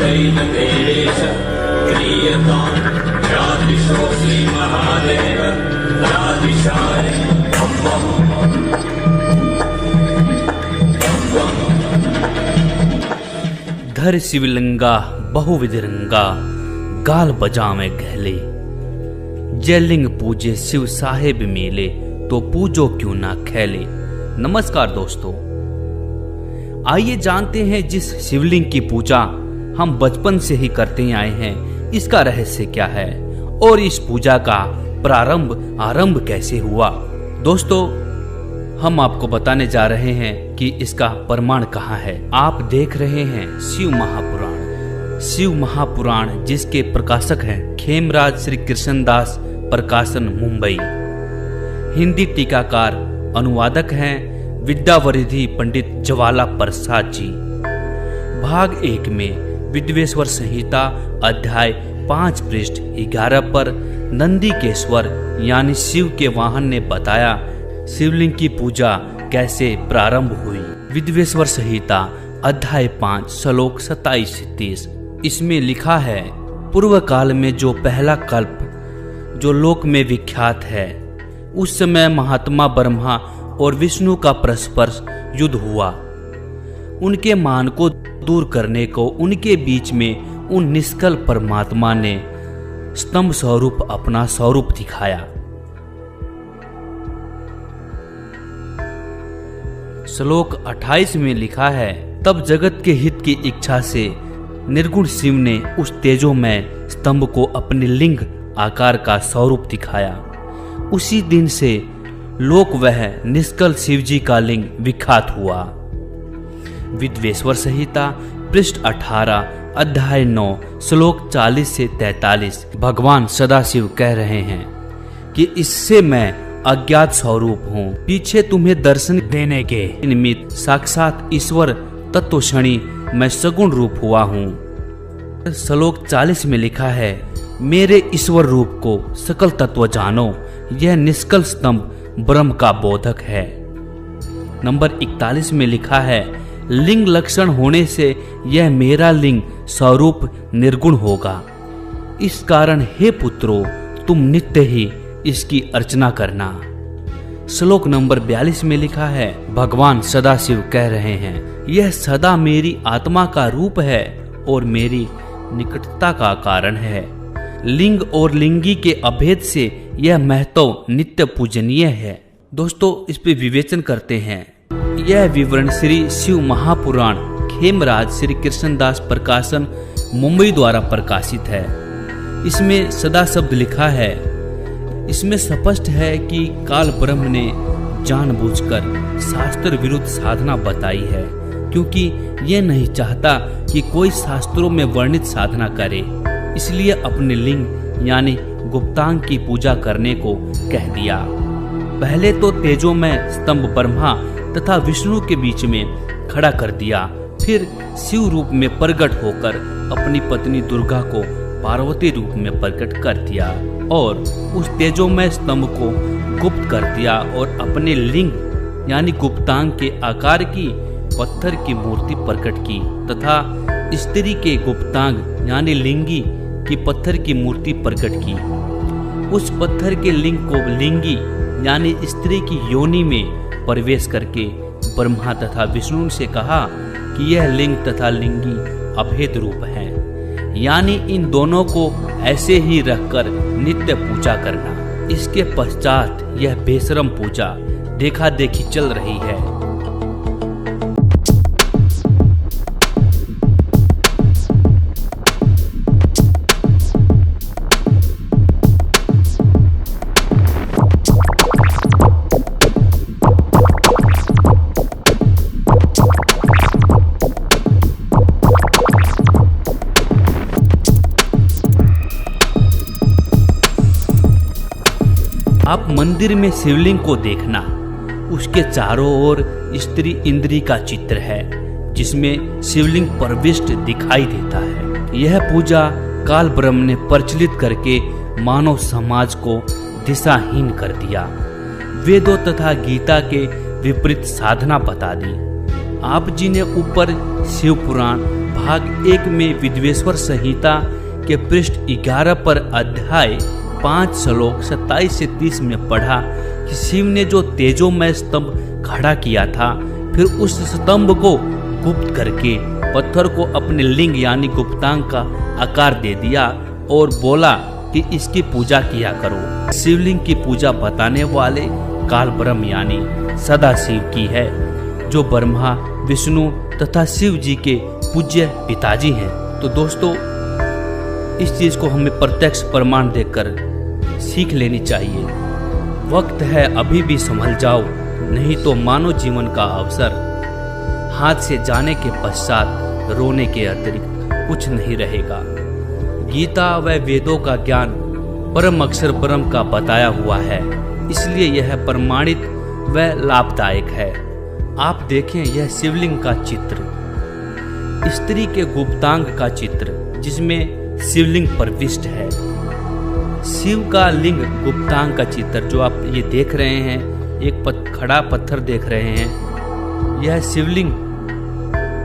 देवेश क्रियतां राधिशो श्रीमहादेव राधिशाय धर शिवलिंगा बहुविध रंगा गाल बजावे गहले। जयलिंग पूजे शिव साहेब मेले तो पूजो क्यों ना खैले। नमस्कार दोस्तों, आइए जानते हैं जिस शिवलिंग की पूजा हम बचपन से ही करते आए हैं इसका रहस्य क्या है और इस पूजा का आरंभ कैसे हुआ। दोस्तों, हम आपको बताने जा रहे हैं कि इसका प्रमाण कहाँ है। आप देख रहे हैं शिव महापुराण। शिव महापुराण जिसके प्रकाशक हैं खेमराज श्री कृष्णदास प्रकाशन मुंबई। हिंदी टीकाकार अनुवादक हैं विद्यावरिधि पंडित ज्वाला प्रसाद जी। भाग 1 में विद्वेश्वर संहिता अध्याय 5 पृष्ठ 11 पर नंदीकेश्वर यानी शिव के वाहन ने बताया शिवलिंग की पूजा कैसे प्रारंभ हुई। विद्वेश्वर संहिता अध्याय 5 श्लोक 27-30 इसमें लिखा है, पूर्व काल में जो पहला कल्प जो लोक में विख्यात है, उस समय महात्मा ब्रह्मा और विष्णु का परस्पर युद्ध हुआ। उनके मान को दूर करने को उनके बीच में उन निष्कल परमात्मा ने स्तंभ स्वरूप अपना स्वरूप दिखाया। श्लोक 28 में लिखा है, तब जगत के हित की इच्छा से निर्गुण शिव ने उस तेजोमय स्तंभ को अपने लिंग आकार का स्वरूप दिखाया। उसी दिन से लोक वह निष्कल शिव जी का लिंग विख्यात हुआ। विद्वेश्वर संहिता पृष्ठ 18 अध्याय 9 श्लोक 40 से 43 भगवान सदाशिव कह रहे हैं कि इससे मैं अज्ञात स्वरूप हूँ, पीछे तुम्हें दर्शन देने के निमित्त साक्षात ईश्वर तत्वक्षणी मैं सगुण रूप हुआ हूँ। श्लोक 40 में लिखा है, मेरे ईश्वर रूप को सकल तत्व जानो, यह निष्कल स्तंभ ब्रह्म का बोधक है। नंबर 41 में लिखा है, लिंग लक्षण होने से यह मेरा लिंग स्वरूप निर्गुण होगा। इस कारण हे पुत्रों, तुम नित्य ही इसकी अर्चना करना। श्लोक नंबर 42 में लिखा है, भगवान सदाशिव कह रहे हैं, यह सदा मेरी आत्मा का रूप है और मेरी निकटता का कारण है। लिंग और लिंगी के अभेद से यह महत्व नित्य पूजनीय है। दोस्तों, इस पे विवेचन करते हैं। यह विवरण श्री शिव महापुराण खेमराज श्री कृष्णदास प्रकाशन मुंबई द्वारा प्रकाशित है। इसमें सदा शब्द लिखा है। इसमें स्पष्ट है कि काल ब्रह्म ने जानबूझकर शास्त्र विरुद्ध साधना बताई है, क्योंकि यह नहीं चाहता कि कोई शास्त्रों में वर्णित साधना करे। इसलिए अपने लिंग यानी गुप्तांग की पूजा करने को कह दिया। पहले तो तेजोमय स्तंभ ब्रह्मा तथा विष्णु के बीच में खड़ा कर दिया, फिर शिव रूप में प्रकट होकर अपनी पत्नी दुर्गा को पार्वती रूप में प्रकट कर दिया और उस तेजोमय स्तंभ को गुप्त कर दिया और अपने लिंग यानी गुप्तांग के आकार की पत्थर की मूर्ति प्रकट की तथा स्त्री के गुप्तांग यानी लिंगी की पत्थर की मूर्ति प्रकट की। उस पत्थर के लिंग को लिंगी यानी स्त्री की योनि में प्रवेश करके ब्रह्मा तथा विष्णु से कहा कि यह लिंग तथा लिंगी अभेद रूप है, यानी इन दोनों को ऐसे ही रखकर नित्य पूजा करना। इसके पश्चात यह बेशरम पूजा देखा देखी चल रही है। आप मंदिर में शिवलिंग को देखना, उसके चारों ओर स्त्री इंद्री का चित्र है जिसमें शिवलिंग प्रविष्ट दिखाई देता है। यह पूजा काल ब्रह्म ने प्रचलित करके मानव समाज को दिशाहीन कर दिया। वेदों तथा गीता के विपरीत साधना बता दी। आप जी ने ऊपर शिव पुराण भाग 1 में विद्वेश्वर संहिता के पृष्ठ 11 पर अध्याय 5 श्लोक 27 से 30 में पढ़ा कि शिव ने जो तेजोमय स्तंभ खड़ा किया था, फिर उस स्तंभ को गुप्त करके पत्थर को अपने लिंग यानी गुप्तांग का आकार दे दिया और बोला कि इसकी पूजा किया करो। शिवलिंग की पूजा बताने वाले काल ब्रह्म यानी सदाशिव की है, जो ब्रह्मा, विष्णु तथा शिव जी के पूज्य पिताजी हैं। तो दोस्तों, इस चीज को हमें प्रत्यक्ष प्रमाण देखकर सीख लेनी चाहिए। वक्त है अभी भी संभल जाओ, नहीं तो मानव जीवन का अवसर हाथ से जाने के पश्चात रोने के अतिरिक्त कुछ नहीं रहेगा। गीता व वेदों का ज्ञान परम अक्षर ब्रह्म का बताया हुआ है, इसलिए यह प्रमाणित व लाभदायक है। आप देखें यह शिवलिंग का चित्र, स्त्री के गुप्तांग का चित्र जिसमें शिवलिंग प्रविष्ट है। शिव का लिंग गुप्तांग का चित्र जो आप ये देख रहे हैं, एक खड़ा पत्थर देख रहे हैं, यह शिवलिंग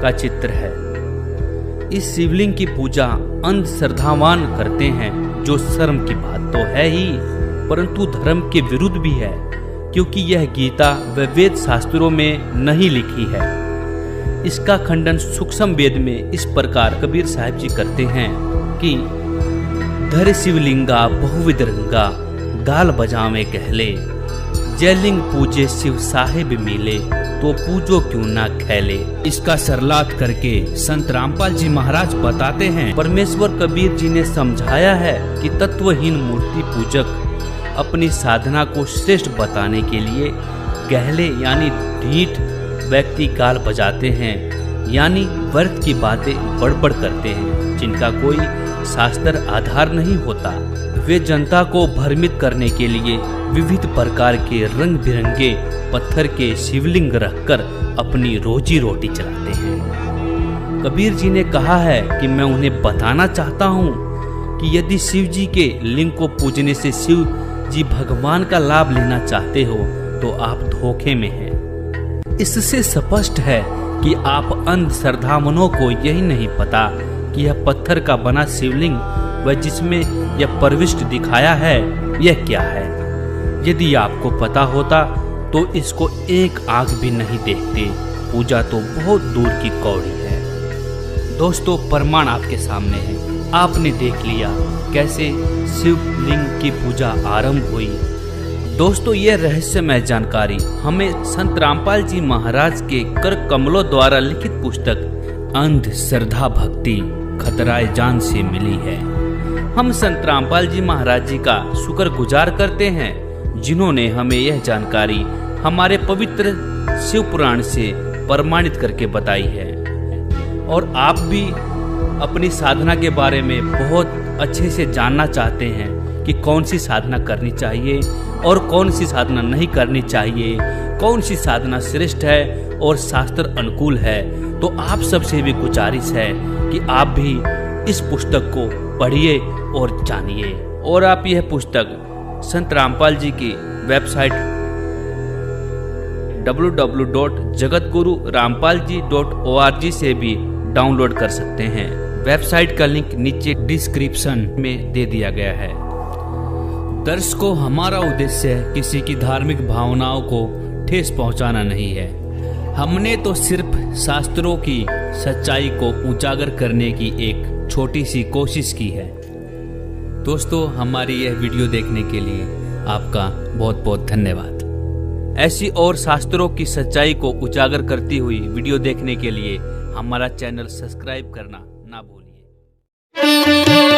का चित्र है। इस शिवलिंग की पूजा अंध श्रद्धावान करते हैं, जो शर्म की बात तो है ही, परंतु धर्म के विरुद्ध भी है, क्योंकि यह गीता व वेद शास्त्रों में नहीं लिखी है। इसका खंडन सूक्ष्म वेद में इस प्रकार कबीर साहिब जी करते हैं कि धर शिवलिंगा बहुविध रंगा, गाल बजावे कहले, जयलिंग पूजे शिव साहिब मिले, तो पूजो क्यों ना खैले। इसका सरलात करके संत रामपाल जी महाराज बताते हैं, परमेश्वर कबीर जी ने समझाया है कि तत्वहीन मूर्ति पूजक अपनी साधना को श्रेष्ठ बताने के लिए गहले यानी ढीठ व्यक्ति गाल बजाते हैं, यानी व्यर्थ की बातें बड़बड़ करते हैं, जिनका कोई शास्त्र आधार नहीं होता। वे जनता को भ्रमित करने के लिए विविध प्रकार के रंग बिरंगे पत्थर के शिवलिंग रखकर अपनी रोजी रोटी चलाते हैं। कबीर जी ने कहा है कि मैं उन्हें बताना चाहता हूँ कि यदि शिव जी के लिंग को पूजने से शिव जी भगवान का लाभ लेना चाहते हो तो आप धोखे में हैं। इससे स्पष्ट है कि आप अंध श्रद्धामनों को यही नहीं पता कि यह पत्थर का बना शिवलिंग व जिसमें यह प्रविष्ट दिखाया है यह क्या है। यदि आपको पता होता तो इसको एक आंख भी नहीं देखते, पूजा तो बहुत दूर की कौड़ी है। दोस्तों, प्रमाण आपके सामने है, आपने देख लिया कैसे शिवलिंग की पूजा आरंभ हुई। दोस्तों, ये रहस्यमय जानकारी हमें संत रामपाल जी महाराज के कर कमलों द्वारा लिखित पुस्तक अंध श्रद्धा भक्ति खतराए जान से मिली है। हम संत रामपाल जी महाराज जी का शुक्रगुजार करते हैं, जिन्होंने हमें यह जानकारी हमारे पवित्र शिव पुराण से प्रमाणित करके बताई है। और आप भी अपनी साधना के बारे में बहुत अच्छे से जानना चाहते हैं कि कौन सी साधना करनी चाहिए और कौन सी साधना नहीं करनी चाहिए, कौन सी साधना श्रेष्ठ है और शास्त्र अनुकूल है, तो आप सबसे भी गुजारिश है कि आप भी इस पुस्तक को पढ़िए और जानिए। और आप यह पुस्तक संत रामपाल जी की वेबसाइट www.jagatgururampalji.org से भी डाउनलोड कर सकते हैं। वेबसाइट का लिंक नीचे डिस्क्रिप्शन में दे दिया गया है। दर्शकों, हमारा उद्देश्य किसी की धार्मिक भावनाओं को ठेस पहुंचाना नहीं है। हमने तो सिर्फ शास्त्रों की सच्चाई को उजागर करने की एक छोटी सी कोशिश की है। दोस्तों, हमारी यह वीडियो देखने के लिए आपका बहुत बहुत धन्यवाद। ऐसी और शास्त्रों की सच्चाई को उजागर करती हुई वीडियो देखने के लिए हमारा चैनल सब्सक्राइब करना ना भूलिए।